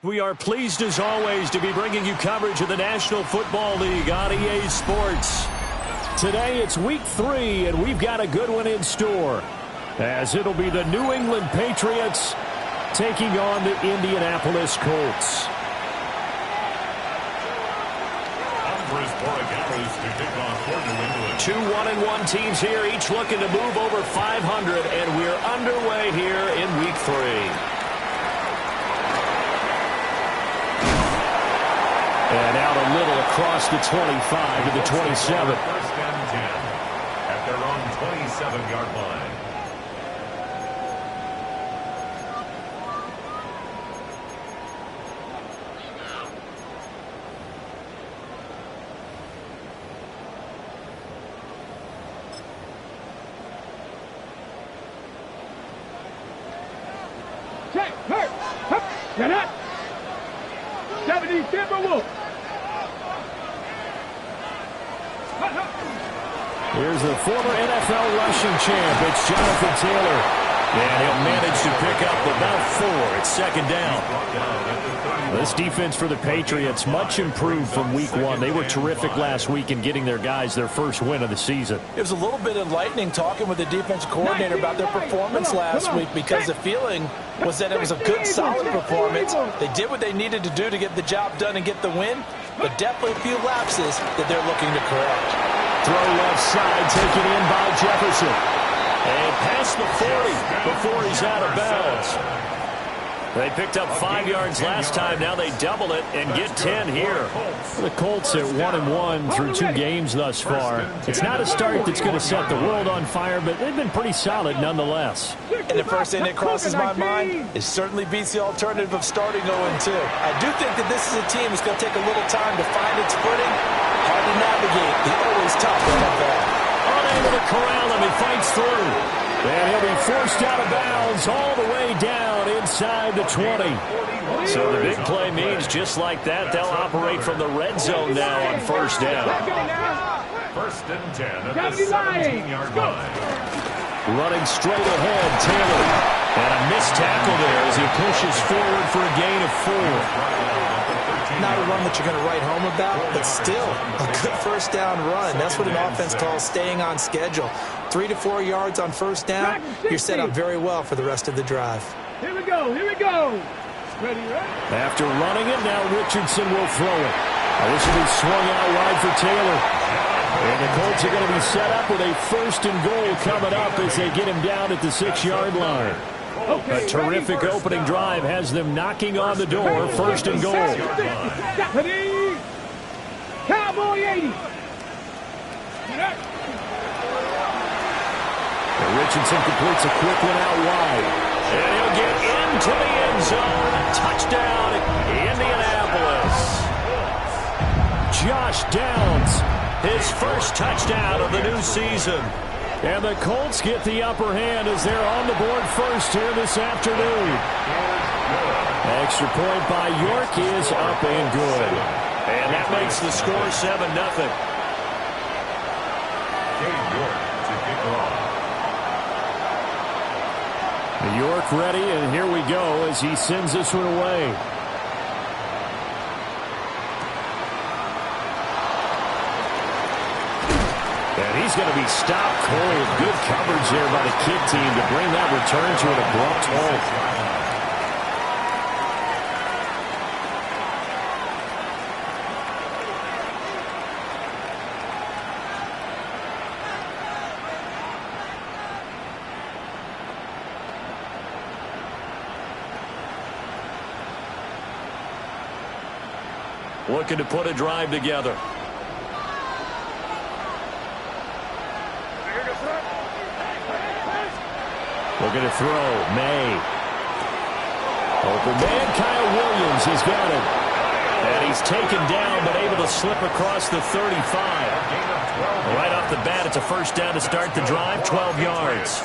We are pleased as always to be bringing you coverage of the National Football League on EA Sports. Today it's week 3 and we've got a good one in store, as it'll be the New England Patriots taking on the Indianapolis Colts. 2 1-1 teams here, each looking to move over 500, and we're underway here in week 3. And out a little across the 25 to the 27. First and 10 at their own 27-yard line. Check, hurt, get up. 70 Timberwolves. Here's the former NFL rushing champ. It's Jonathan Taylor. And he'll manage to pick up about 4. It's second down. This defense for the Patriots, much improved from week 1. They were terrific last week in getting their guys their first win of the season. It was a little bit enlightening talking with the defensive coordinator about their performance last week, because the feeling was that it was a good, solid performance. They did what they needed to do to get the job done and get the win, but definitely a few lapses that they're looking to correct. Throw left side, taken in by Jefferson. And past the 40 before he's out of bounds. They picked up 5 yards last time. Now they double it and get 10 here. The Colts at 1-1 through 2 games thus far. It's not a start that's going to set the world on fire, but they've been pretty solid nonetheless. And the first thing that crosses my mind is certainly beats the alternative of starting 0-2. I do think that this is a team that's going to take a little time to find its footing. Hard to navigate. The always tough NFL. Unable to corral him. He fights through. And he'll be forced out of bounds all the way down inside the 20. So the big play means just like that, they'll operate from the red zone now on first down. First and 10 at the 17-yard line. Running straight ahead, Taylor. And a missed tackle there as he pushes forward for a gain of 4. Not a run that you're going to write home about, but still a good first down run. That's what an offense calls staying on schedule. 3 to 4 yards on first down, you're set up very well for the rest of the drive. Here we go, here we go. Ready, right? After running it, now Richardson will throw it. This will be swung out wide for Taylor. And the Colts are going to be set up with a first and goal coming up as they get him down at the 6-yard line. A terrific opening drive has them knocking on the door. First and goal. Cowboy 80. Richardson completes a quick one out wide. And he'll get into the end zone. Touchdown, Indianapolis. Josh Downs, his first touchdown of the new season. And the Colts get the upper hand as they're on the board first here this afternoon. Extra point by York is up and good. And that makes the score 7-0. York ready, and here we go as he sends this one away. And he's going to be stopped cold. Good coverage there by the kick team to bring that return to an abrupt halt. Looking to put a drive together. Looking to throw. May. The man, Kyle Williams, has got it. And he's taken down, but able to slip across the 35. Right off the bat, it's a first down to start the drive, 12 yards.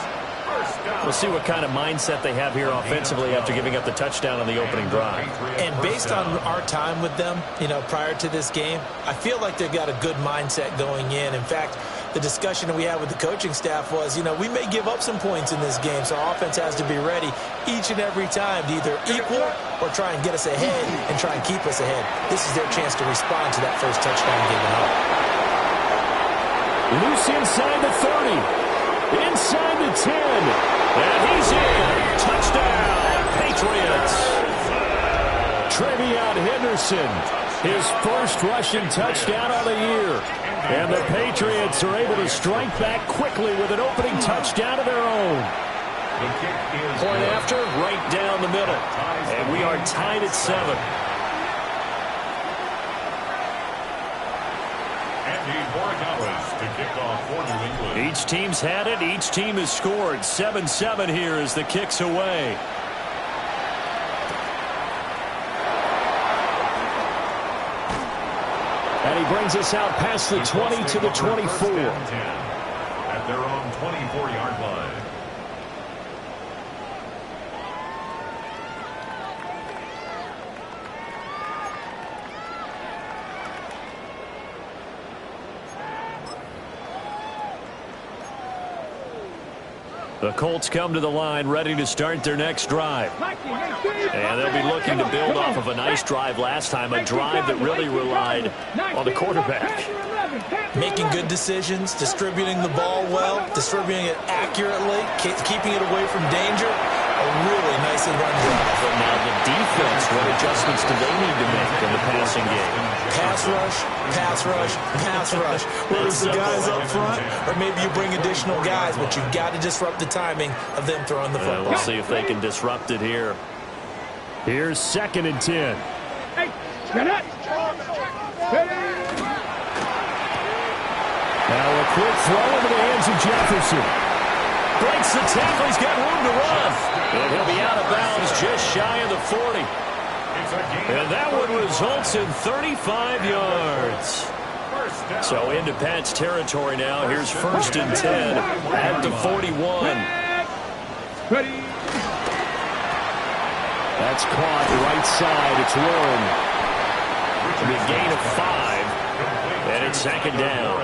We'll see what kind of mindset they have here offensively after giving up the touchdown on the opening drive. And based on our time with them, prior to this game, I feel like they've got a good mindset going in. In fact, the discussion that we had with the coaching staff was, we may give up some points in this game, so our offense has to be ready each and every time to either equal or try and get us ahead and try and keep us ahead. This is their chance to respond to that first touchdown given up. Loose inside the 30, inside the 10, and he's in. Touchdown, Patriots. Trevion Henderson, his first rushing touchdown of the year. And the Patriots are able to strike back quickly with an opening touchdown of their own. Point after, right down the middle. And we are tied at 7. Each team's had it. Each team has scored. 7-7 here as the kick's away. And he brings us out past the 20 to the 24. At their own 24-yard line. The Colts come to the line ready to start their next drive. And they'll be looking to build off of a nice drive last time, a drive that really relied on the quarterback. Making good decisions, distributing the ball well, distributing it accurately, keeping it away from danger. A really nicely run drive. But now the defense, what adjustments do they need to make in the passing game? Pass rush, pass rush, pass rush. Whether it's the guys up front or maybe you bring additional guys, but you've got to disrupt the timing of them throwing the football. We'll see if they can disrupt it here. Here's 2nd and 10. Hey, get it. Now a quick throw into the hands of Jefferson. Breaks the tackle. He's got room to run. And he'll be out of bounds just shy of the 40. And that one results in 35 yards. So into Pat's territory now. Here's 1st and 10 at the 41. Ready. That's caught right side. It's Warren. It'll be a gain of 5. And it's 2nd down.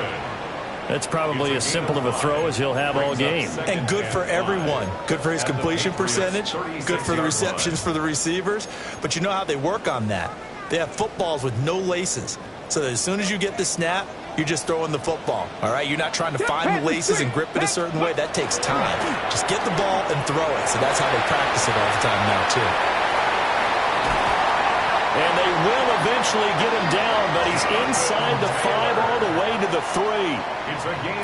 That's probably as simple of a throw as he'll have all game. And good for everyone. Good for his completion percentage. Good for the receptions for the receivers. But you know how they work on that. They have footballs with no laces. So that as soon as you get the snap, you're just throwing the football. All right? You're not trying to find the laces and grip it a certain way. That takes time. Just get the ball and throw it. So that's how they practice it all the time now, too. And they will eventually get him down, but he's inside the 5 all the way to the 3.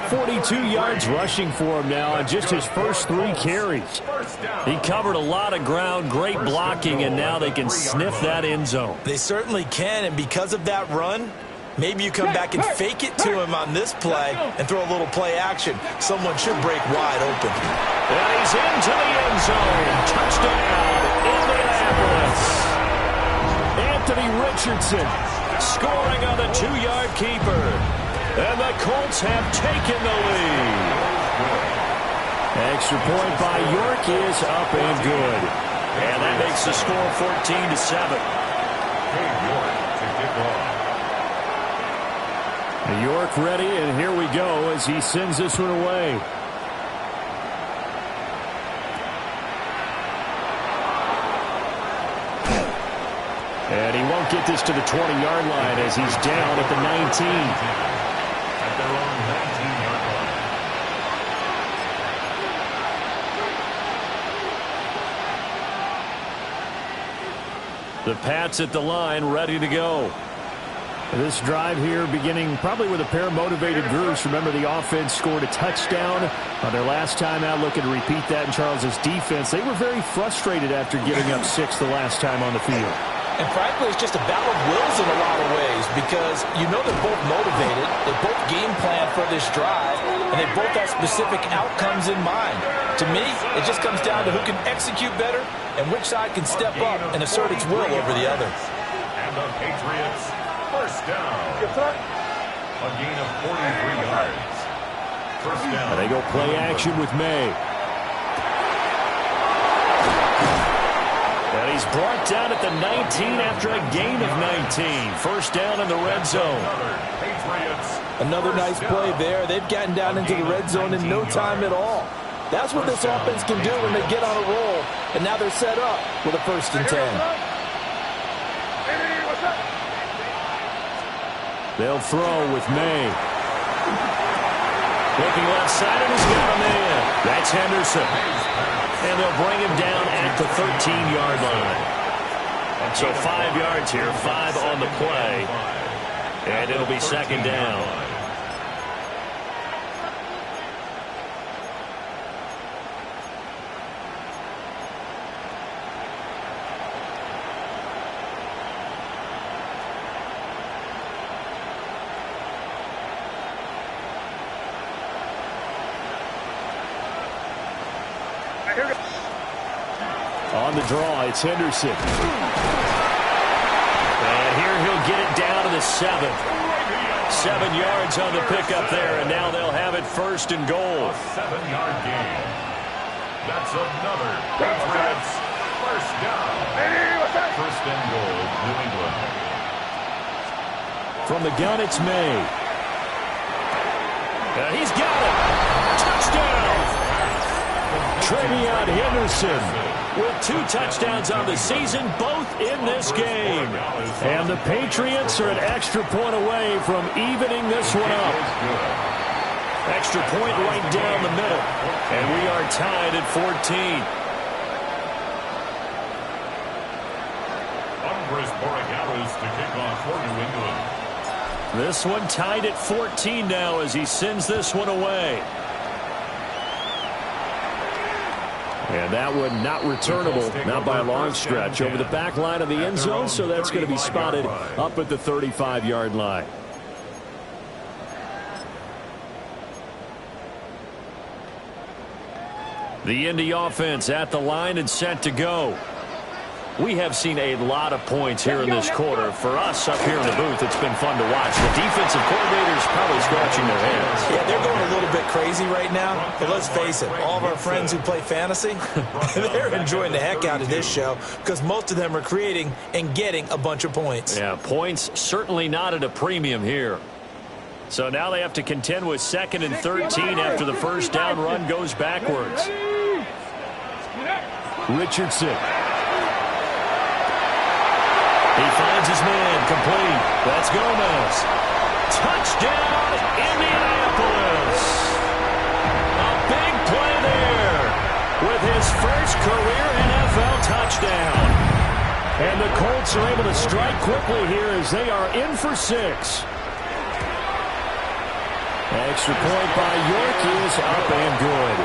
42 yards rushing for him now on just his first 3 carries. He covered a lot of ground, great blocking, and now they can sniff that end zone. They certainly can, and because of that run, maybe you come back and fake it to him on this play and throw a little play action. Someone should break wide open. And he's into the end zone. Touchdown, Indianapolis. Anthony Richardson scoring on the 2-yard keeper. And the Colts have taken the lead. Extra point by York is up and good. And that makes the score 14-7. York ready, and here we go as he sends this one away. And he won't get this to the 20-yard line as he's down at the 19. At their own 19-yard line. The Pats at the line, ready to go. This drive here beginning probably with a pair of motivated groups. Remember, the offense scored a touchdown on their last time out. Looking to repeat that in Charles's defense. They were very frustrated after giving up 6 the last time on the field. And frankly, it's just a battle of wills in a lot of ways because you know they're both motivated. They both game plan for this drive, and they both have specific outcomes in mind. To me, it just comes down to who can execute better and which side can step up and assert its will over the other. And the Patriots, first down. A gain of 43 yards. First down. And they go play action with May. And he's brought down at the 19 after a gain of 19. First down in the red zone. Another nice play there. They've gotten down into the red zone in no time at all. That's what this offense can do when they get on a roll. And now they're set up with a 1st and 10. They'll throw with May. Looking left side, and he's got a man. That's Henderson. And they'll bring him down at the 13-yard line. So 5 yards here, 5 on the play. And it'll be second down. On the draw, it's Henderson. And here he'll get it down to the 7. 7 yards on the pickup there, and now they'll have it 1st and goal. A 7-yard gain. That's another Patriots first down. First and goal, New England. From the gun, it's May. And he's got it. Touchdown. Trevion Henderson with 2 touchdowns on the season, both in this game. And the Patriots are an extra point away from evening this one up. Extra point right down the middle. And we are tied at 14. Andres Borregales to kick off for New England. This one tied at 14 now as he sends this one away. And that one not returnable, not by a long stretch, over the back line of the end zone, so that's going to be spotted up at the 35-yard line. The Indy offense at the line and set to go. We have seen a lot of points here in this quarter. For us up here in the booth, it's been fun to watch. The defensive coordinators probably scratching their heads. Yeah, they're going a little bit crazy right now. But let's face it, all of our friends who play fantasy, they're enjoying the heck out of this show because most of them are creating and getting a bunch of points. Yeah, points certainly not at a premium here. So now they have to contend with 2nd and 13 after the first down run goes backwards. Richardson. He finds his man, complete. That's Gomez. Touchdown, Indianapolis. A big play there with his first career NFL touchdown. And the Colts are able to strike quickly here as they are in for 6. Extra point by York is up and good.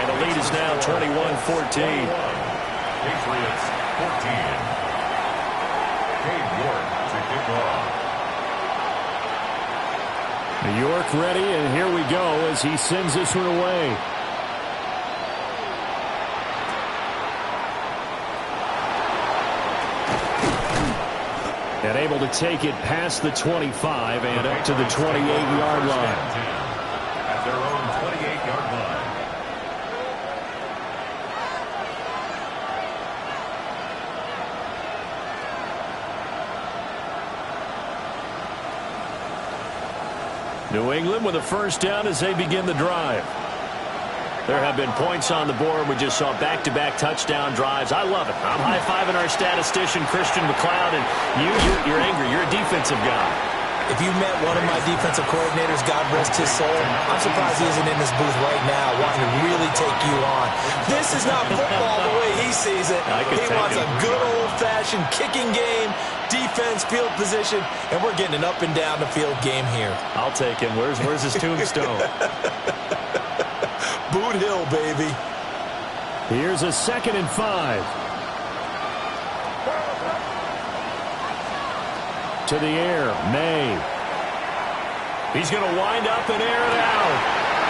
And the lead is now 21-14. Patriots 14. New York ready, and here we go as he sends this one away. And able to take it past the 25 and up to the 28-yard line. At their own 28-yard line. New England with a first down as they begin the drive. There have been points on the board. We just saw back-to-back touchdown drives. I love it. I'm high-fiving our statistician, Christian McLeod, and you're angry. You're a defensive guy. If you met one of my defensive coordinators, God rest his soul, I'm surprised he isn't in this booth right now wanting to really take you on. This is not football the way he sees it. He wants a good old-fashioned kicking game, defense, field position, and we're getting an up and down the field game here. I'll take him. Where's his tombstone? Boot Hill, baby. Here's a 2nd and 5. to the air. May. He's going to wind up and air it out.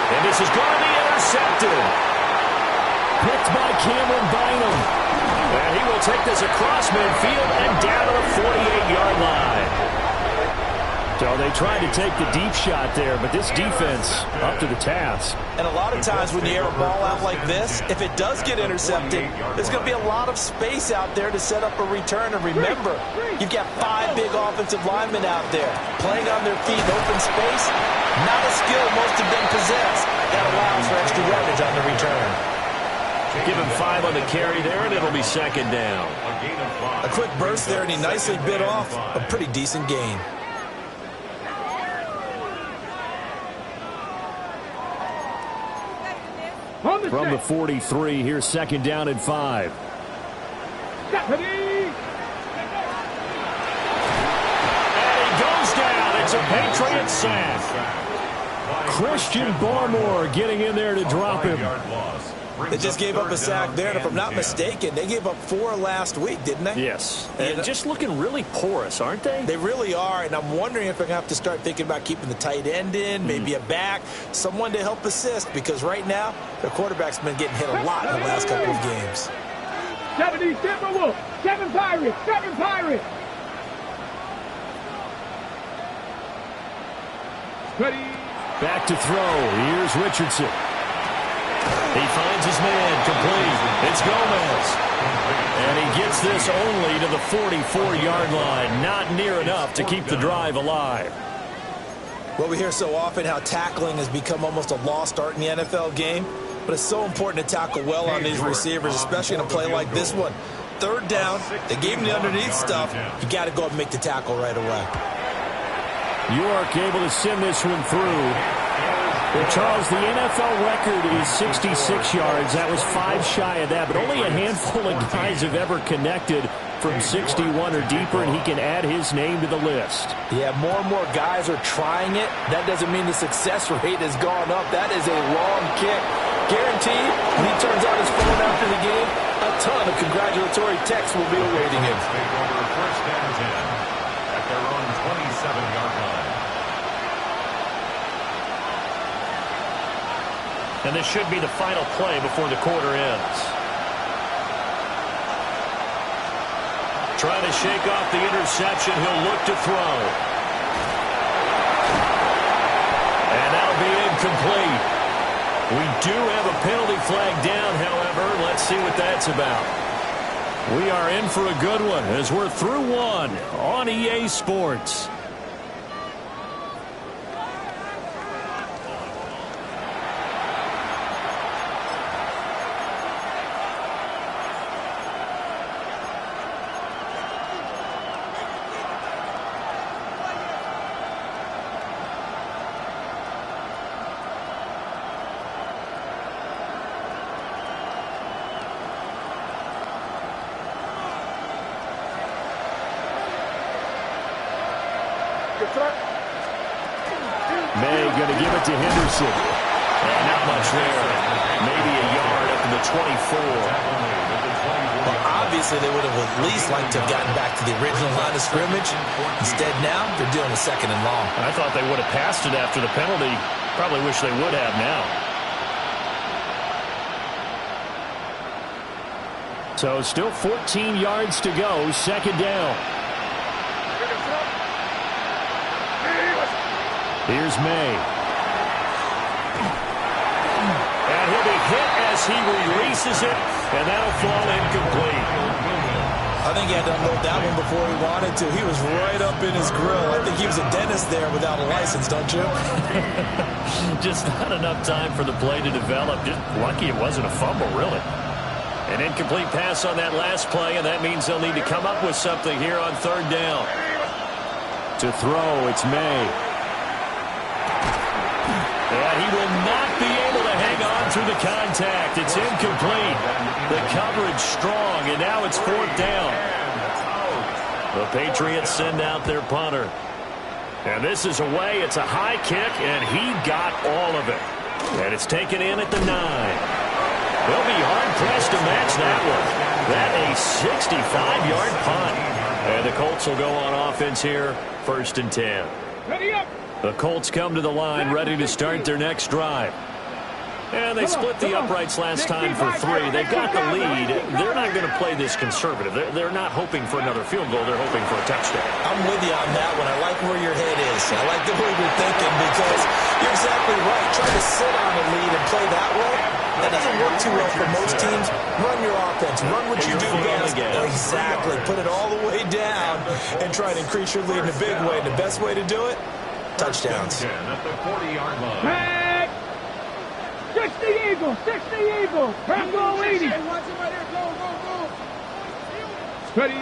And this is going to be intercepted. Picked by Cameron Bynum. And he will take this across midfield and down to the 48-yard line. So they tried to take the deep shot there, but this defense up to the task. And a lot of times when you air a ball out like this, if it does get intercepted, there's going to be a lot of space out there to set up a return. And remember, you've got 5 big offensive linemen out there playing on their feet in open space. Not a skill most of them possess. That allows for extra yardage on the return. Give him 5 on the carry there, and it'll be second down. A quick burst there, and he nicely bit off a pretty decent gain. From the 43, here's second down and 5. And he goes down. It's a Patriot sack. Christian Barmore getting in there to drop him. They just gave up a sack there, and if I'm not mistaken, they gave up 4 last week, didn't they? Yes, and just looking really porous, aren't they? They really are, and I'm wondering if they're going to have to start thinking about keeping the tight end in, maybe a back, someone to help assist, because right now, their quarterback's been getting hit a lot in the last couple of games. 70 Timberwolves, 7 Pirates, 7 Pirates. Ready. Back to throw. Here's Richardson. He finds his man, complete. It's Gomez. And he gets this only to the 44-yard line. Not near enough to keep the drive alive. Well, we hear so often how tackling has become almost a lost art in the NFL game. But it's so important to tackle well on these receivers, especially in a play like this one. Third down, they gave him the underneath stuff. You got to go up and make the tackle right away. York able to send this one through. Well, Charles, the NFL record is 66 yards. That was 5 shy of that, but only a handful of guys have ever connected from 61 or deeper, and he can add his name to the list. Yeah, more and more guys are trying it. That doesn't mean the success rate has gone up. That is a long kick. Guaranteed, when he turns on his phone after the game, a ton of congratulatory texts will be awaiting him. First and 10 at their own 27-yard line. And this should be the final play before the quarter ends. Trying to shake off the interception. He'll look to throw. And that'll be incomplete. We do have a penalty flag down, however. Let's see what that's about. We are in for a good one as we're through one on EA Sports. May going to give it to Henderson. And not much there. Maybe a yard up to the 24. Well, obviously, they would have at least liked to have gotten back to the original line of scrimmage. Instead, now, they're doing a second and long. I thought they would have passed it after the penalty. Probably wish they would have now. So still 14 yards to go. Second down. Here's May. And he'll be hit as he releases it, and that'll fall incomplete. I think he had to unload that one before he wanted to. He was right up in his grill. I think he was a dentist there without a license, don't you? Just not enough time for the play to develop. Just lucky it wasn't a fumble, really. An incomplete pass on that last play, and that means they'll need to come up with something here on third down. To throw, it's May. And he will not be able to hang on through the contact. It's incomplete. The coverage strong, and now it's fourth down. The Patriots send out their punter. And this is away. It's a high kick, and he got all of it. And it's taken in at the 9. They'll be hard-pressed to match that one. That a 65-yard punt. And the Colts will go on offense here First and 10. Ready up. The Colts come to the line, ready to start their next drive. And they split the uprights last time for 3. They've got the lead. They're not going to play this conservative. They're not hoping for another field goal. They're hoping for a touchdown. I'm with you on that one. I like where your head is. I like the way you're thinking because you're exactly right. Trying to sit on the lead and play that way, that doesn't work too well for most teams. Run your offense. Run what you do best. Exactly. Put it all the way down and try to increase your lead in a big way. And the best way to do it, touchdowns. At the 40-yard line. 60 Eagles, 60 Eagles. Press go 80. Ready.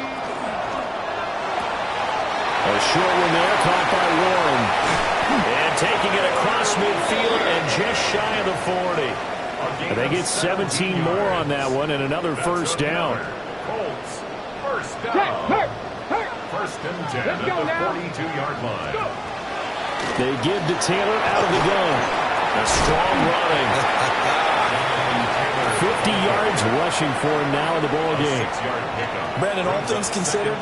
A short one there, caught by Warren. And taking it across midfield and just shy of the 40. And they get 17 more on that one and another first down. Colts, first down. First and 10 at the 42-yard line. They give to Taylor out of the gun. A strong running. 50 yards rushing for him now in the ball game. Brandon, all things considered,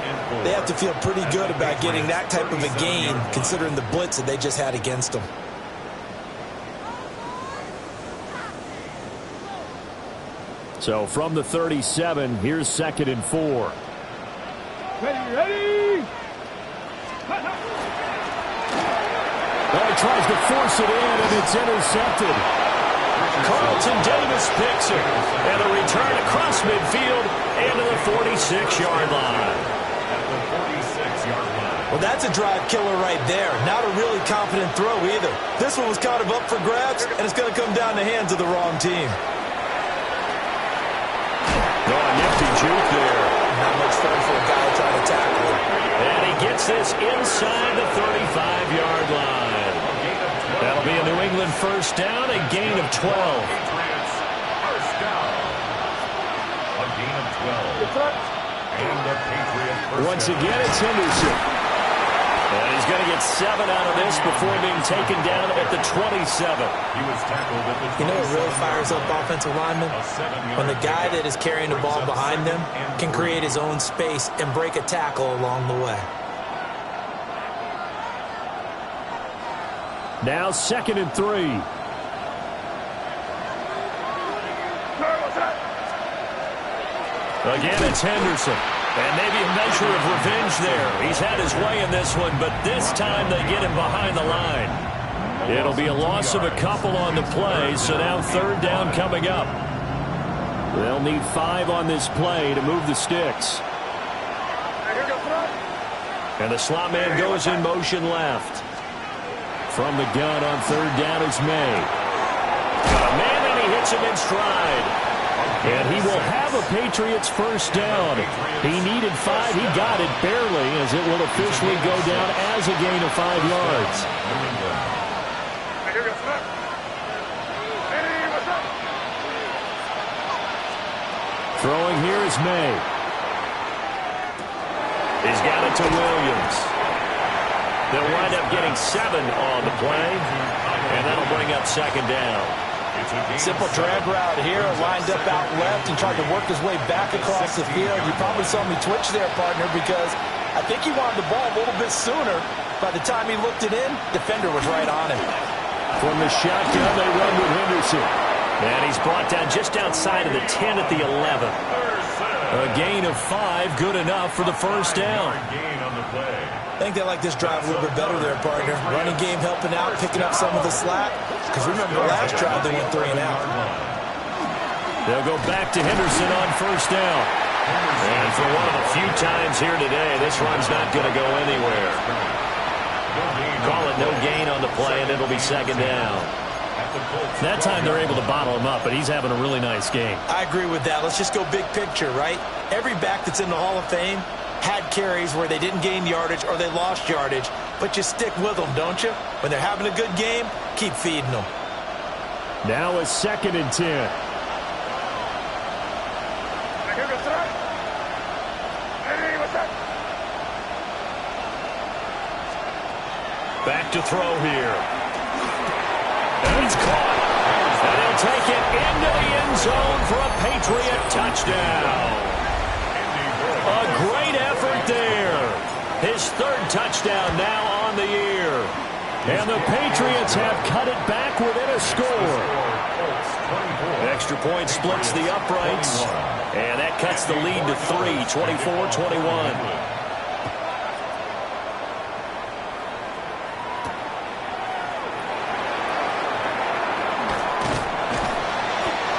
they have to feel pretty good about getting that type of a gain considering the blitz that they just had against them. So from the 37, here's 2nd and 4. Ready. Well, he tries to force it in, and it's intercepted. Carlton Davis picks it. And a return across midfield and to the 46-yard line. At the 46-yard line. Well, that's a drive killer right there. Not a really confident throw either. This one was kind of up for grabs, and it's going to come down the hands of the wrong team. Oh, a nifty juke there. Not much fun for a guy trying to tackle him. And he gets this inside the 35-yard line. That'll be a New England first down, a gain of 12. First down. A gain of 12. And the Patriots first Once again, it's Henderson. And he's going to get 7 out of this before being taken down at the 27. He was tackled at the 27. You know what really fires up offensive linemen? When the guy that is carrying the ball behind them can create his own space and break a tackle along the way. Now 2nd and 3. Again, it's Henderson. And maybe a measure of revenge there. He's had his way in this one, but this time they get him behind the line. It'll be a loss of a couple on the play, so now 3rd down coming up. They'll need 5 on this play to move the sticks. And the slot man goes in motion left. From the gun on 3rd down is May. Got a man, and he hits him in stride. And he will have a Patriots first down. He needed 5. He got it barely, as it will officially go down as a gain of 5 yards. Throwing here is May. He's got it to Williams. They'll wind up getting 7 on the play, and that'll bring up 2nd down. Simple drag route here, lined up out left and tried to work his way back across the field. You probably saw me twitch there, partner, because I think he wanted the ball a little bit sooner. By the time he looked it in, defender was right on him. From the shotgun, they run with Henderson. And he's brought down just outside of the 10 at the 11. A gain of 5, good enough for the first down. I think they like this drive a little bit better there, partner. Running game helping out, picking up some of the slack. Because remember the last drive, they went 3 and out. They'll go back to Henderson on first down. And for one of the few times here today, this run's not going to go anywhere. Call it no gain on the play, and it'll be 2nd down. That time they're able to bottle him up, but he's having a really nice game. I agree with that. Let's just go big picture, right? Every back that's in the Hall of Fame had carries where they didn't gain yardage or they lost yardage, but you stick with them, don't you? When they're having a good game, keep feeding them. Now a 2nd and 10. Back to throw here. And it's caught. And he'll take it into the end zone for a Patriot touchdown. A great effort there. His third touchdown now on the year. And the Patriots have cut it back within a score. Extra point splits the uprights. And that cuts the lead to 3, 24-21.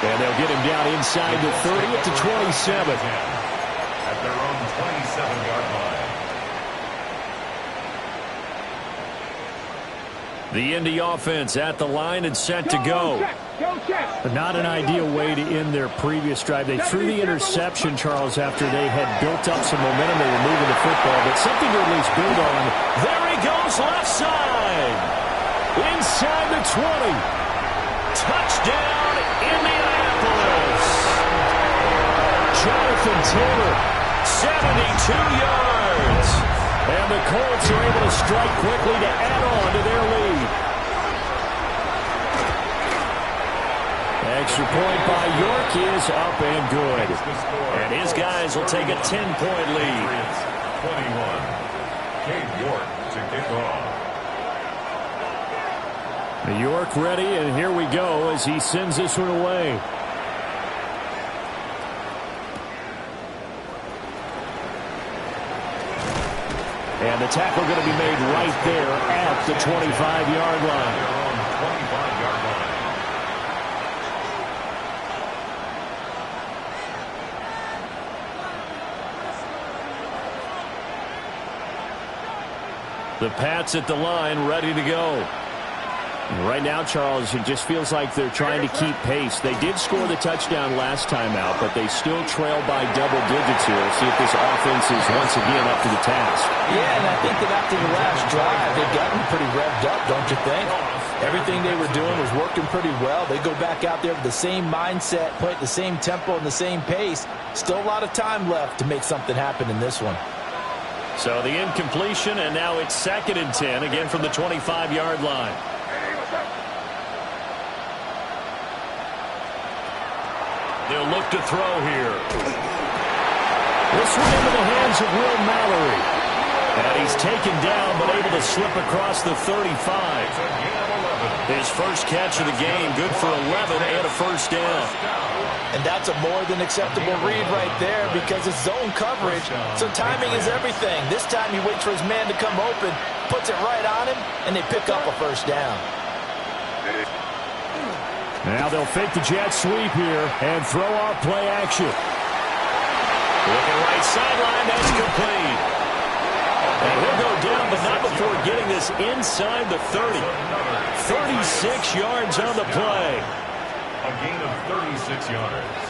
And they'll get him down inside the 30 at the 27. At their own 27-yard line. The Indy offense at the line and set to go. But not an ideal way to end their previous drive. They threw the interception, Charles, after they had built up some momentum. They were moving the football, but something to at least build on. There he goes, left side. Inside the 20. Touchdown, Indianapolis. Jonathan Taylor, 72 yards. And the Colts are able to strike quickly to add on to their lead. Extra point by York is up and good. And his guys will take a 10-point lead. 21. Cade York to kick off. York ready, and here we go as he sends this one away. And the tackle going to be made right there at the 25-yard line. 25-yard line. The Pats at the line, ready to go. Right now, Charles, it just feels like they're trying to keep pace. They did score the touchdown last time out, but they still trail by double digits here. See if this offense is once again up to the task. Yeah, and I think that after the last drive, they've gotten pretty revved up, don't you think? Everything they were doing was working pretty well. They go back out there with the same mindset, play at the same tempo and the same pace. Still a lot of time left to make something happen in this one. So the incompletion, and now it's 2nd and 10, again from the 25-yard line. They'll look to throw here. This one into the hands of Will Mallory. And he's taken down, but able to slip across the 35. His first catch of the game, good for 11 and a first down. And that's a more than acceptable read right there because it's zone coverage, so timing is everything. This time he waits for his man to come open, puts it right on him, and they pick up a first down. Now they'll fake the jet sweep here and throw off play action. Looking right sideline, that's complete. And he'll go down, but not before getting this inside the 30. 36 yards on the play. A gain of 36 yards.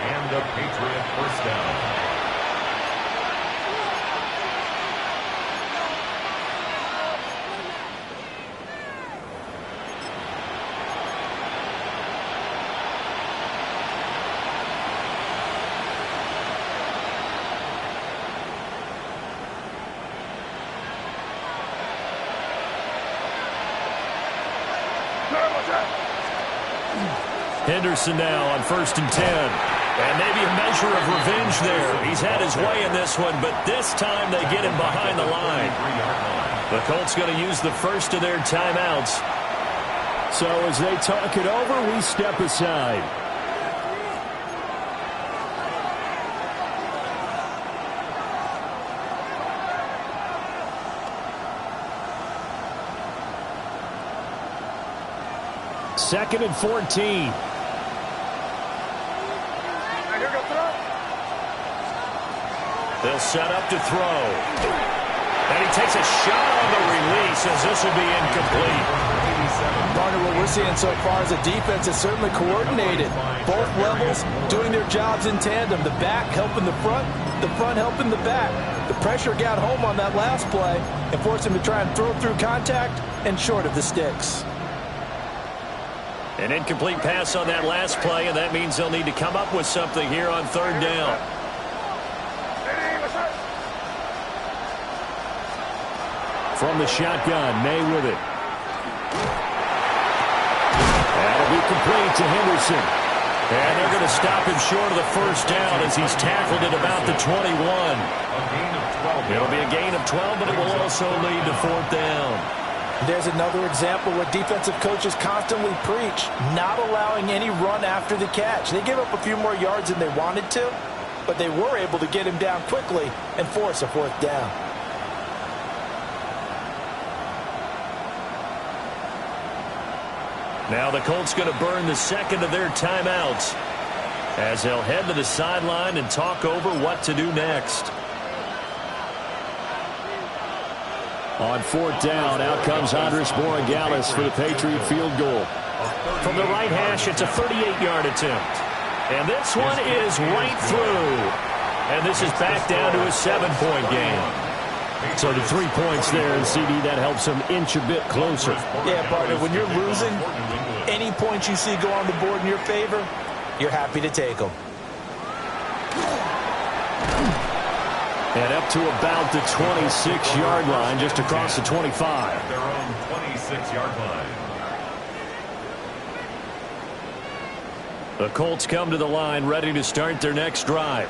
And a Patriot first down. Henderson now on 1st and 10. And maybe a measure of revenge there. He's had his way in this one, but this time they get him behind the line. The Colts going to use the first of their timeouts. So as they talk it over, we step aside. Second and 14. They'll set up to throw. And he takes a shot on the release as this will be incomplete. Partner, what we're seeing so far is a defense is certainly coordinated. Both levels doing their jobs in tandem. The back helping the front helping the back. The pressure got home on that last play and forced him to try and throw through contact and short of the sticks. An incomplete pass on that last play, and that means they'll need to come up with something here on 3rd down. From the shotgun, May with it. That'll be complete to Henderson. And they're going to stop him short of the first down as he's tackled at about the 21. A gain of It'll be a gain of 12, but it will also lead to fourth down. There's another example what defensive coaches constantly preach, not allowing any run after the catch. They gave up a few more yards than they wanted to, but they were able to get him down quickly and force a fourth down. Now the Colts going to burn the second of their timeouts as they'll head to the sideline and talk over what to do next. On fourth down, out comes Andres Borregales for the Patriot field goal. From the right hash, it's a 38-yard attempt. And this one is right through. And this is back down to a 7-point game. So the 3 points there, and CD, that helps them inch a bit closer. Yeah, partner, when you're losing, any points you see go on the board in your favor, you're happy to take them. And up to about the 26-yard line, just across the 25. Their own 26-yard line. The Colts come to the line ready to start their next drive.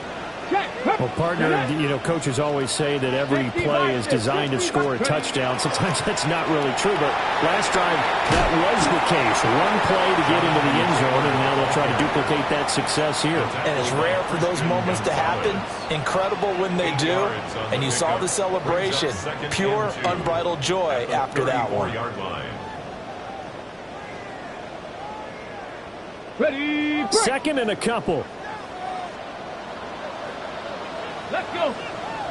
Well, partner, you know, coaches always say that every play is designed to score a touchdown. Sometimes that's not really true, but last drive, that was the case. One play to get into the end zone, and now they'll try to duplicate that success here. And it's rare for those moments to happen. Incredible when they do. And you saw the celebration. Pure, unbridled joy after that one. Ready, break. Second and a couple. Let's go.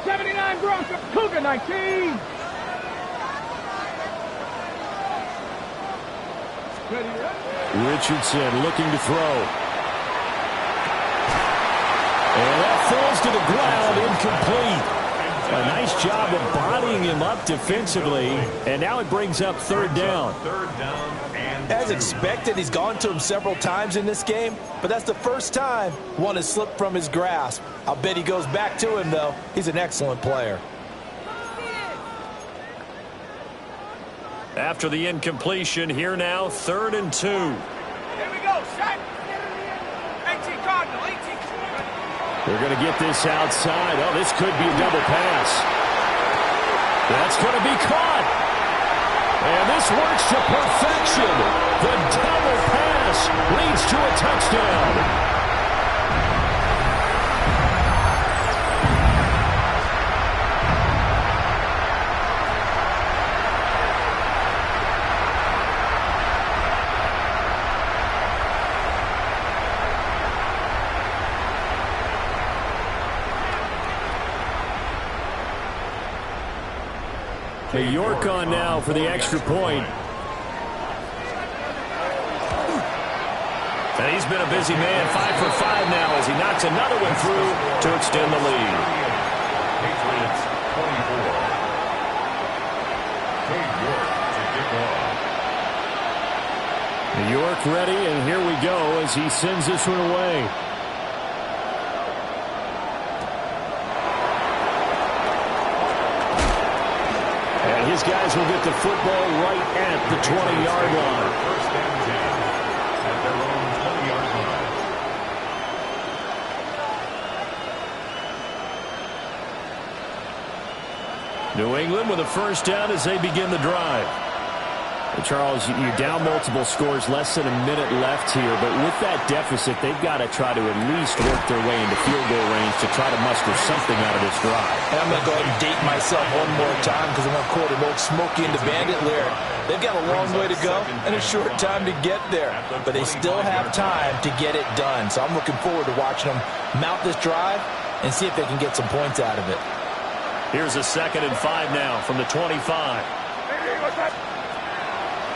79 Broncos, Cougar 19. Ready, ready. Richardson looking to throw. And that falls to the ground, incomplete. A nice job of bodying him up defensively, and now it brings up third down. As expected, he's gone to him several times in this game, but that's the first time one has slipped from his grasp. I'll bet he goes back to him, though. He's an excellent player. After the incompletion, here now, 3rd and 2. Here we go, set. 18 Cardinal, 18. They're going to get this outside. Oh, this could be a double pass. That's going to be caught. And this works to perfection. The double pass leads to a touchdown. York on now for the extra point. And he's been a busy man, 5 for 5 now as he knocks another one through to extend the lead. Patriots 24. York to kick off. York ready, and here we go as he sends this one away. His guys will get the football right at the 20-yard line. First and 10 at their own 20-yard line. New England with a first down as they begin the drive. Charles, you're down multiple scores, less than a minute left here, but with that deficit, they've got to try to at least work their way into field goal range to try to muster something out of this drive. And I'm going to go ahead and date myself one more time because I'm going to quote an old Smokey and the Bandit lyric. They've got a long way to go and a short time to get there, but they still have time to get it done. So I'm looking forward to watching them mount this drive and see if they can get some points out of it. Here's a 2nd and 5 now from the 25.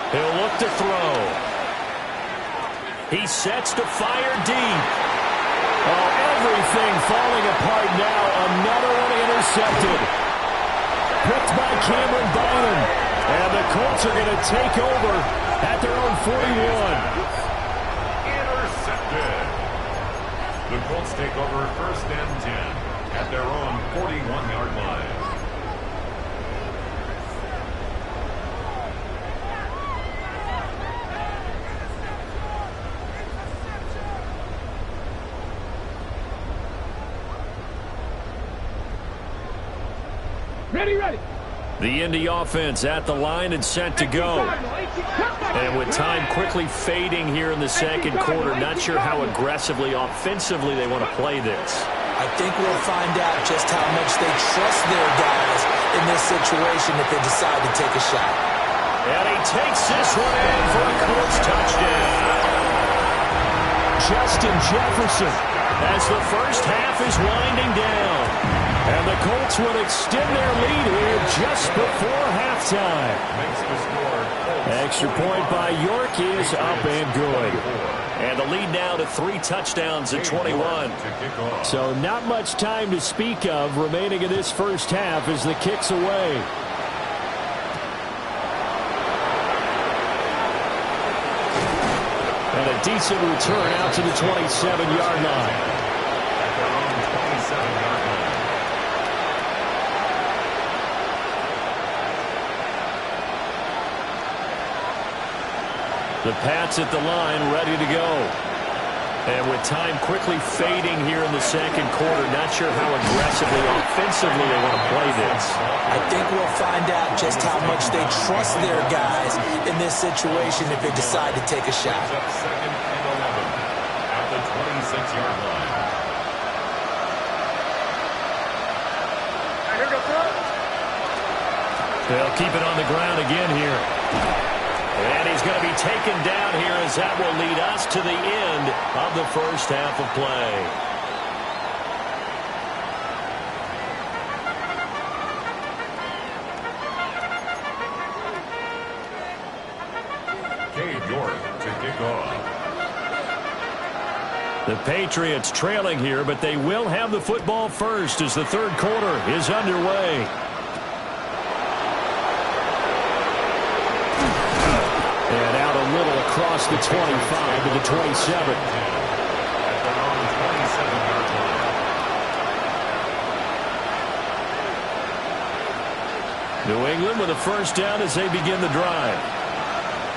He'll look to throw. He sets to fire deep. Oh, everything falling apart now. Another one intercepted. Picked by Cameron Bynum. And the Colts are going to take over at their own 41. Intercepted. The Colts take over 1st and 10 at their own 41-yard line. Ready, ready. The Indy offense at the line and set to go. And with time quickly fading here in the second quarter, not sure how aggressively, offensively they want to play this. I think we'll find out just how much they trust their guys in this situation if they decide to take a shot. And he takes this one in for a Colts touchdown. Justin Jefferson as the first half is winding down. And the Colts will extend their lead here just before halftime. Extra point by York is up and good. And the lead now to 3 touchdowns at 21. So not much time to speak of remaining in this first half as the kick's away. And a decent return out to the 27-yard line. The Pats at the line, ready to go. And with time quickly fading here in the second quarter, not sure how aggressively, offensively they want to play this. I think we'll find out just how much they trust their guys in this situation if they decide to take a shot. Second and 11 at the 26-yard line. They'll keep it on the ground again here. And he's going to be taken down here as that will lead us to the end of the first half of play. Cade York to kick off. The Patriots trailing here, but they will have the football first as the third quarter is underway. And out a little across the 25 to the 27. New England with a first down as they begin the drive.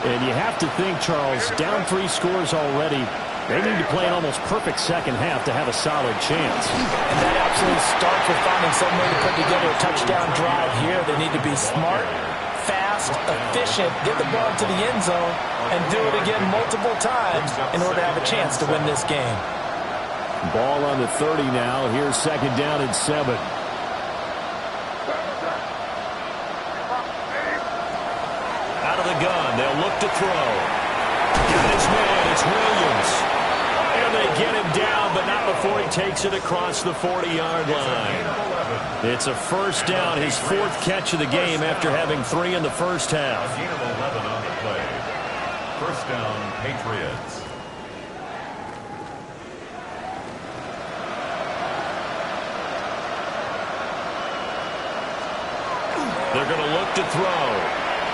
And you have to think, Charles, down 3 scores already. They need to play an almost perfect second half to have a solid chance. And that absolutely starts with finding some way to put together a touchdown drive here. They need to be smart, fast, efficient, get the ball to the end zone, and do it again multiple times in order to have a chance to win this game. Ball on the 30 now. Here's second down and 7. Out of the gun, they'll look to throw. Got his man, it's Williams. And they get him down, but not before he takes it across the 40-yard line. It's a first down, his 4th catch of the game after having 3 in the first half. Gain of 11 on the play. First down, Patriots. They're going to look to throw.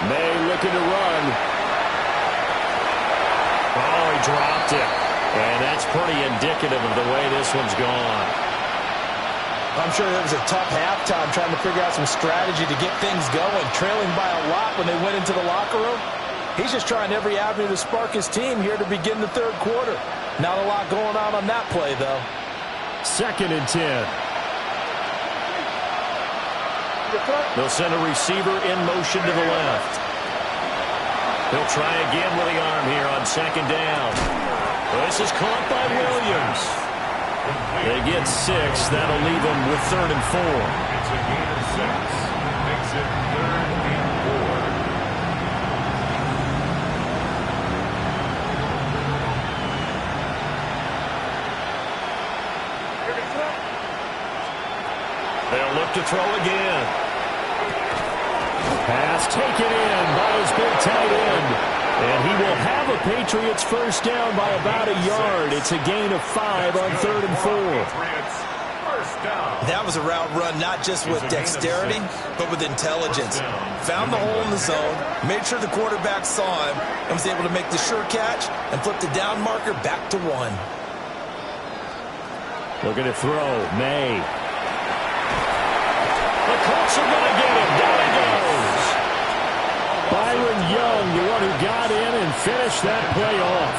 May looking to run. Oh, he dropped it. And that's pretty indicative of the way this one's gone. I'm sure that was a tough halftime trying to figure out some strategy to get things going. Trailing by a lot when they went into the locker room. He's just trying every avenue to spark his team here to begin the third quarter. Not a lot going on that play, though. Second and 10. They'll send a receiver in motion to the left. He'll try again with the arm here on second down. This is caught by Williams. They get 6. That'll leave them with 3rd and 4. It's a gain of 6. Makes it 3rd and 4. They'll look to throw again. Pass taken in by his big tight end. And he will have a Patriots first down by about a yard. It's a gain of 5 on 3rd and 4. That was a route run not just with dexterity, but with intelligence. Found the hole in the zone, made sure the quarterback saw him, and was able to make the sure catch and flip the down marker back to 1. Looking to throw. May. The Colts are going to get him. Down he goes. Byron Young, the one who got in and finished that play off.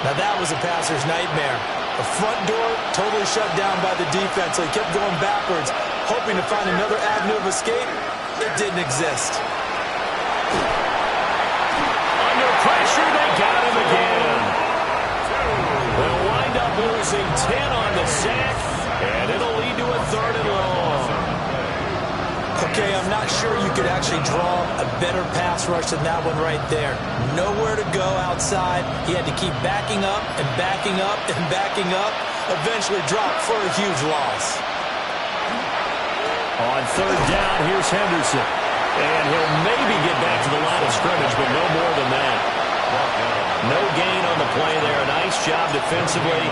Now that was a passer's nightmare. The front door totally shut down by the defense, so he kept going backwards, hoping to find another avenue of escape. It didn't exist. Under pressure, they got him again. They'll wind up losing 10 on the sack, and it'll lead to a 3rd and long. Okay, I'm not sure you could actually draw a better pass rush than that one right there. Nowhere to go outside. He had to keep backing up and backing up and backing up. Eventually dropped for a huge loss. On 3rd down, here's Henderson. And he'll maybe get back to the line of scrimmage, but no more than that. No gain on the play there. A nice job defensively.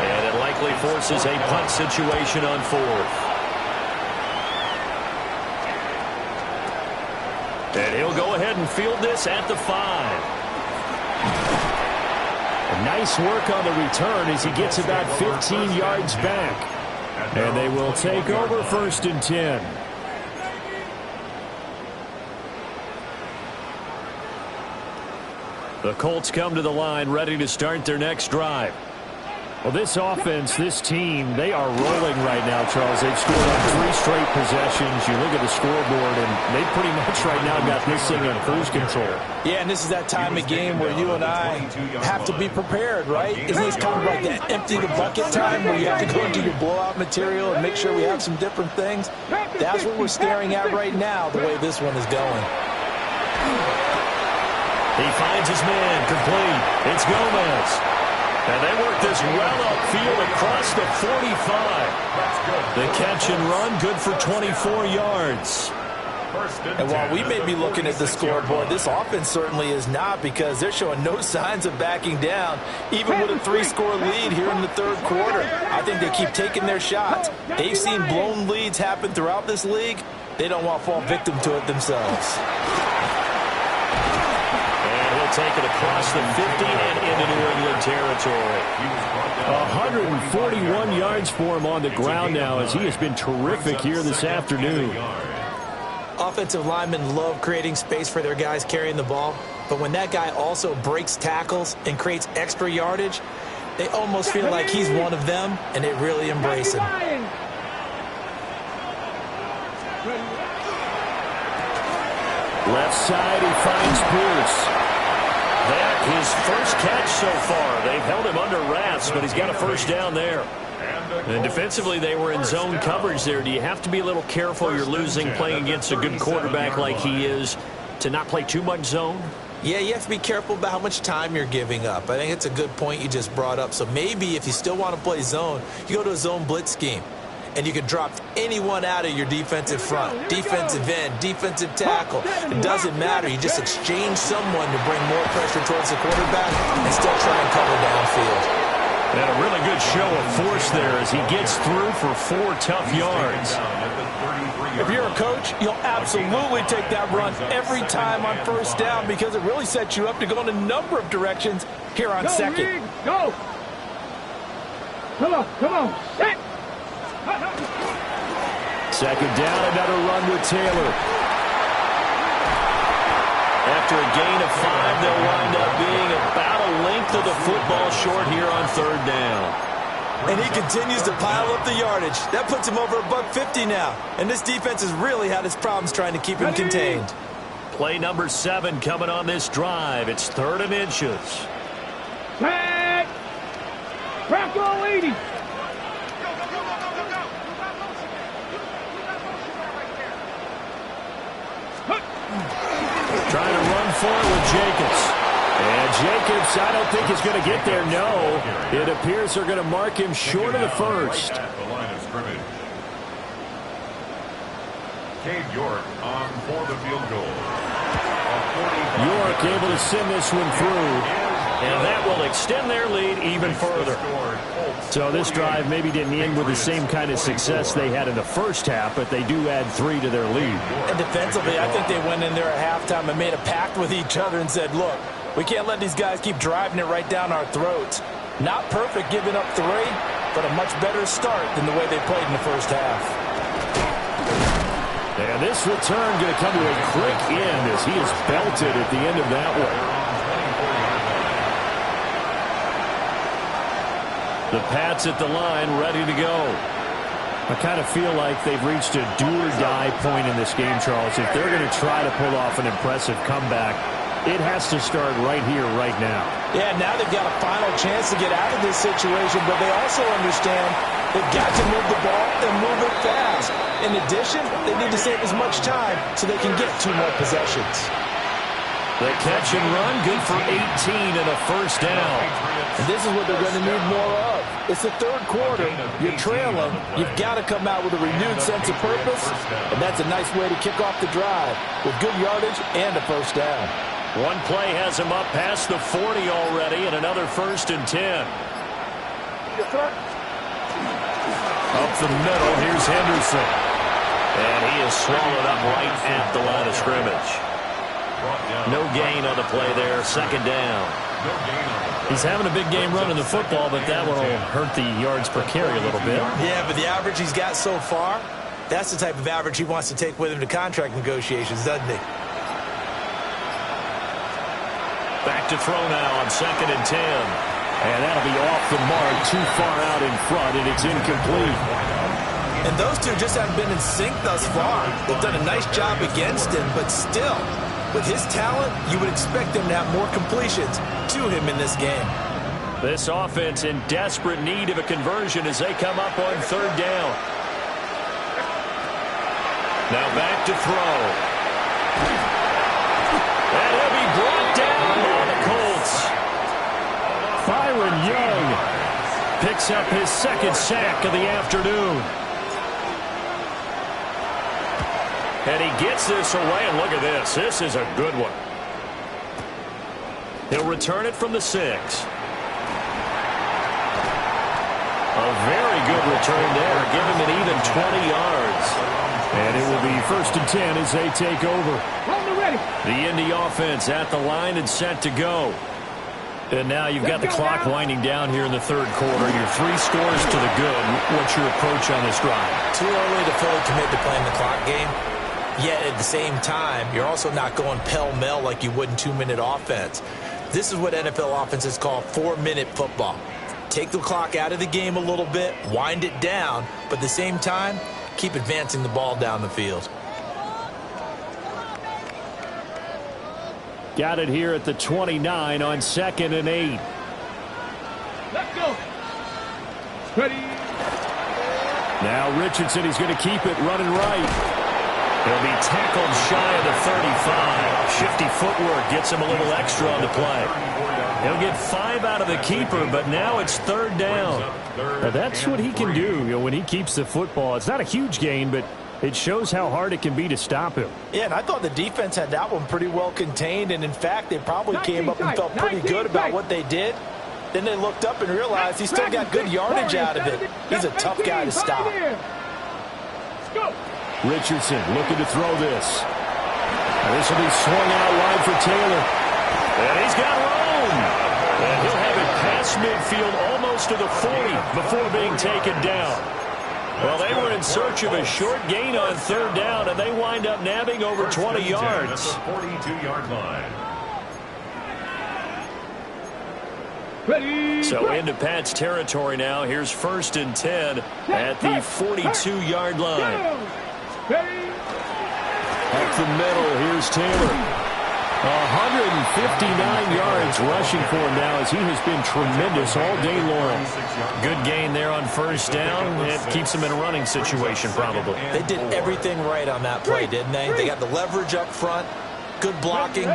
And it likely forces a punt situation on 4th. And he'll go ahead and field this at the 5. Nice work on the return as he gets about 15 yards back. And they will take over 1st and 10. The Colts come to the line ready to start their next drive. Well, this offense, this team, they are rolling right now, Charles. They've scored on 3 straight possessions. You look at the scoreboard, and they pretty much right now got this thing on cruise control. Yeah, and this is that time of game where you and I have to be prepared, right? Isn't this kind of like that empty the bucket time where you have to go into your blowout material and make sure we have some different things? That's what we're staring at right now, the way this one is going. He finds his man complete. It's Gomez. And they work this well upfield across the 45. The catch and run, good for 24 yards. And while we may be looking at the scoreboard, this offense certainly is not, because they're showing no signs of backing down, even with a 3-score lead here in the 3rd quarter. I think they keep taking their shots. They've seen blown leads happen throughout this league. They don't want to fall victim to it themselves. Take it across the 50 and into New England territory. 141 yards for him on the ground now, as he has been terrific here this afternoon. Offensive linemen love creating space for their guys carrying the ball, but when that guy also breaks tackles and creates extra yardage, they almost feel like he's one of them, and they really embrace him. Left side, he finds Pierce. That his first catch so far. They've held him under wraps, but he's got a 1st down there. And defensively, they were in zone coverage there. Do you have to be a little careful? You're losing playing against a good quarterback like he is to not play too much zone? Yeah, you have to be careful about how much time you're giving up. I think it's a good point you just brought up. So maybe if you still want to play zone, you go to a zone blitz scheme. And you can drop anyone out of your defensive front, defensive end, defensive tackle. It doesn't matter. You just exchange someone to bring more pressure towards the quarterback and still try and cover downfield. And a really good show of force there as he gets through for 4 tough yards. If you're a coach, you'll absolutely take that run every time on 1st down, because it really sets you up to go in a number of directions here on 2nd. Go! Come on, set! 2nd down, another run with Taylor. After a gain of 5, they'll wind up being about a length of the football short here on 3rd down. And he continues to pile up the yardage. That puts him over $150 now. And this defense has really had its problems trying to keep him contained. Play number 7 coming on this drive. It's 3rd and inches. Tag! Bronco 80! Trying to run for it with Jacobs. And Jacobs, I don't think is going to get there. No, it appears they're going to mark him short of the 1st. Cade York on for the field goal. York able to send this one through. And that will extend their lead even further. So this drive maybe didn't end with the same kind of success they had in the 1st half, but they do add 3 to their lead. And defensively, I think they went in there at halftime and made a pact with each other and said, look, we can't let these guys keep driving it right down our throats. Not perfect giving up 3, but a much better start than the way they played in the 1st half. And this return going to come to a quick end as he is belted at the end of that one. The Pats at the line, ready to go. I kind of feel like they've reached a do-or-die point in this game, Charles. If they're going to try to pull off an impressive comeback, it has to start right here, right now. Yeah, now they've got a final chance to get out of this situation, but they also understand they've got to move the ball and move it fast. In addition, they need to save as much time so they can get 2 more possessions. The catch and run, good for 18 and a first down. And this is what they're going to need more of. It's the third quarter. You're trailing. You've got to come out with a renewed sense of purpose, and that's a nice way to kick off the drive with good yardage and a first down. One play has him up past the 40 already, and another 1st and 10. Up the middle, here's Henderson. And he is swallowed up right at the line of scrimmage. No gain on the play there, 2nd down. He's having a big game running the football, but that one will hurt the yards per carry a little bit. Yeah, but the average he's got so far, that's the type of average he wants to take with him to contract negotiations, doesn't he? Back to throw now on 2nd and 10. And that'll be off the mark, too far out in front, and it's incomplete. And those two just haven't been in sync thus far. They've done a nice job against him, but still, with his talent, you would expect them to have more completions to him in this game. This offense in desperate need of a conversion as they come up on 3rd down. Now back to throw. And he'll be brought down by the Colts. Byron Young picks up his 2nd sack of the afternoon. And he gets this away, and look at this. This is a good one. He'll return it from the 6. A very good return there. Give him an even 20 yards. And it will be 1st and 10 as they take over. The Indy offense at the line and set to go. And now you've got the clock winding down here in the 3rd quarter. You're 3 scores to the good. What's your approach on this drive? Too early to fully commit to playing the clock game. Yet at the same time, you're also not going pell-mell like you would in 2-minute offense. This is what NFL offenses call 4-minute football. Take the clock out of the game a little bit, wind it down, but at the same time, keep advancing the ball down the field. Got it here at the 29 on 2nd and 8. Let's go. Ready. Now Richardson, he's going to keep it running right. He'll be tackled shy of the 35. Shifty footwork gets him a little extra on the play. He'll get 5 out of the keeper, but now it's 3rd down. Now that's what he can do, when he keeps the football. It's not a huge gain, but it shows how hard it can be to stop him. Yeah, and I thought the defense had that one pretty well contained, and in fact, they probably came up and felt pretty good about what they did. Then they looked up and realized he still got good yardage out of it. He's a tough guy to stop. Let's go. Richardson looking to throw this. And this will be swung out wide for Taylor. And he's got room. And he'll have it past midfield almost to the 40 before being taken down. Well, they were in search of a short gain on 3rd down, and they wind up nabbing over 20 yards. 42-yard line. Ready. So into Pat's territory now. Here's 1st and 10 at the 42-yard line. Ready. Up the middle, here's Taylor. 159 yards rushing for him now as he has been tremendous all day long. Good gain there on 1st down. It keeps him in a running situation probably. They did everything right on that play, didn't they? They got the leverage up front, good blocking,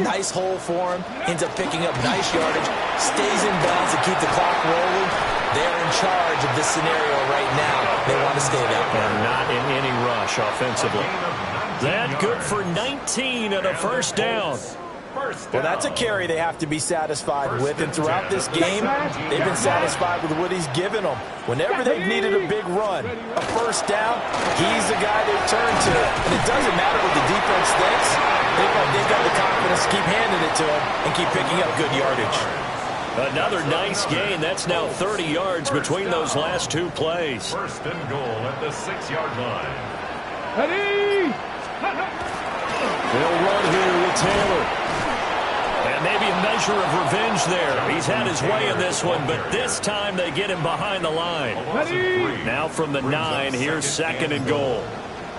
nice hole for him, ends up picking up nice yardage, stays in bounds to keep the clock rolling. They're in charge of this scenario right now. They want to stay that way. And not in any rush offensively. That good for 19 and a 1st down. Well, that's a carry they have to be satisfied with, and throughout this game, they've been satisfied with what he's given them. Whenever they've needed a big run, a 1st down, he's the guy they turn to. And it doesn't matter what the defense thinks. They've got the confidence to keep handing it to him and keep picking up good yardage. Another nice gain. That's now 30 yards between those last 2 plays. 1st and goal at the 6-yard line. Ready. They'll run here with Taylor. And maybe a measure of revenge there. He's had his way in this one, but this time they get him behind the line. Now from the 9, here's 2nd and goal.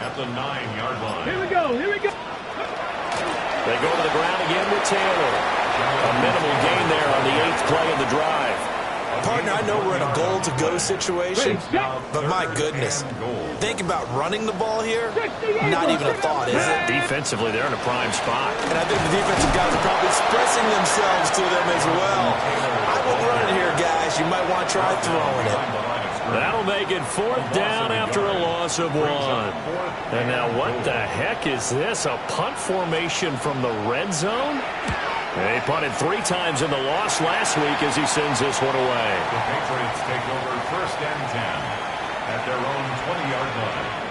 At the 9-yard line. Here we go. Here we go. They go to the ground again with Taylor. A minimal gain there on the 8th play of the drive. Partner, I know we're in a goal-to-go situation, but my goodness, think about running the ball here. Not even a thought, is it? Defensively, they're in a prime spot. And I think the defensive guys are probably expressing themselves to them as well. I wouldn't run it here, guys. You might want to try throwing it. That'll make it 4th down after a loss of 1. And now what the heck is this? A punt formation from the red zone? They punted 3 times in the loss last week as he sends this one away. The Patriots take over 1st and 10 at their own 20-yard line.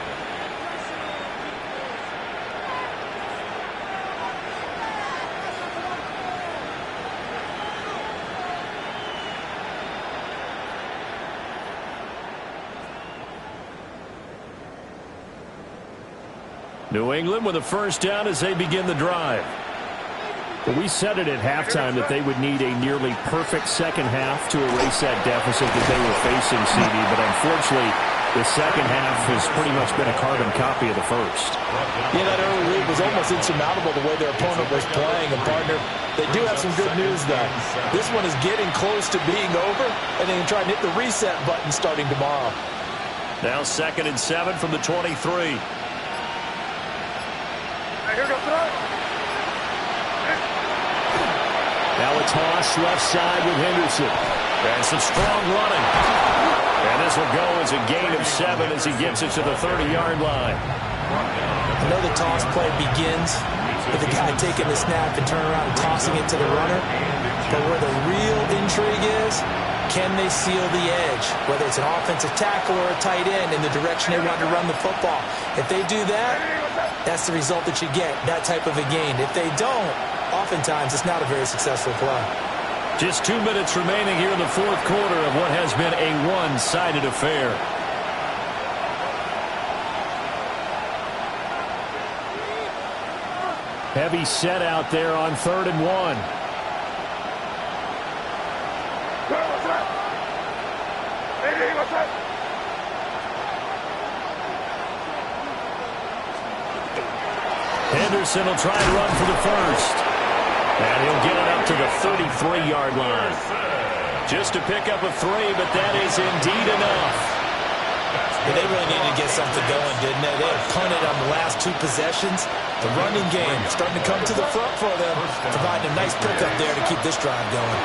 New England with a 1st down as they begin the drive. Well, we said it at halftime that they would need a nearly perfect second half to erase that deficit that they were facing, CD. But unfortunately, the second half has pretty much been a carbon copy of the first. Yeah, that early lead was almost insurmountable the way their opponent was playing. And, partner, they do have some good news, though. This one is getting close to being over, and they can try and hit the reset button starting tomorrow. Now 2nd and 7 from the 23. Here goes throw. Now a toss left side with Henderson. And some strong running. And this will go as a gain of 7 as he gets it to the 30-yard line. I know the toss play begins with the guy taking the snap and turning around and tossing it to the runner. But where the real intrigue is, can they seal the edge, whether it's an offensive tackle or a tight end, in the direction they want to run the football? If they do that, that's the result that you get, that type of a gain. If they don't, oftentimes it's not a very successful play. Just 2 minutes remaining here in the 4th quarter of what has been a one-sided affair. Heavy set out there on 3rd and 1. Henderson will try and run for the 1st. And he'll get it up to the 33-yard line. Just to pick up a 3, but that is indeed enough. Yeah, they really needed to get something going, didn't they? They had punted on the last 2 possessions. The running game starting to come to the front for them, providing a nice pickup there to keep this drive going.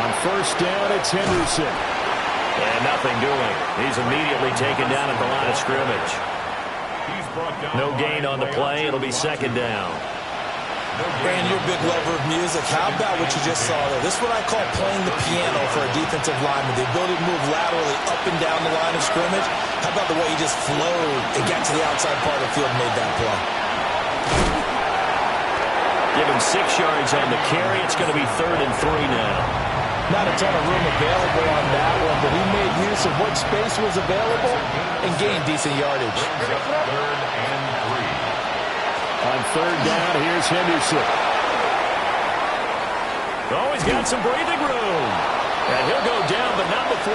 On 1st down, it's Henderson. And nothing doing. He's immediately taken down at the line of scrimmage. No gain on the play. It'll be 2nd down. Brandon, you're a big lover of music. How about what you just saw there? This is what I call playing the piano for a defensive lineman. The ability to move laterally up and down the line of scrimmage. How about the way he just flowed and got to the outside part of the field and made that play? Give him 6 yards on the carry. It's going to be 3rd and 3 now. Not a ton of room available on that one, but he made use of what space was available and gained decent yardage. 3rd and 3. On 3rd down, here's Henderson. Oh, he's got some breathing room. And he'll go down, but not before.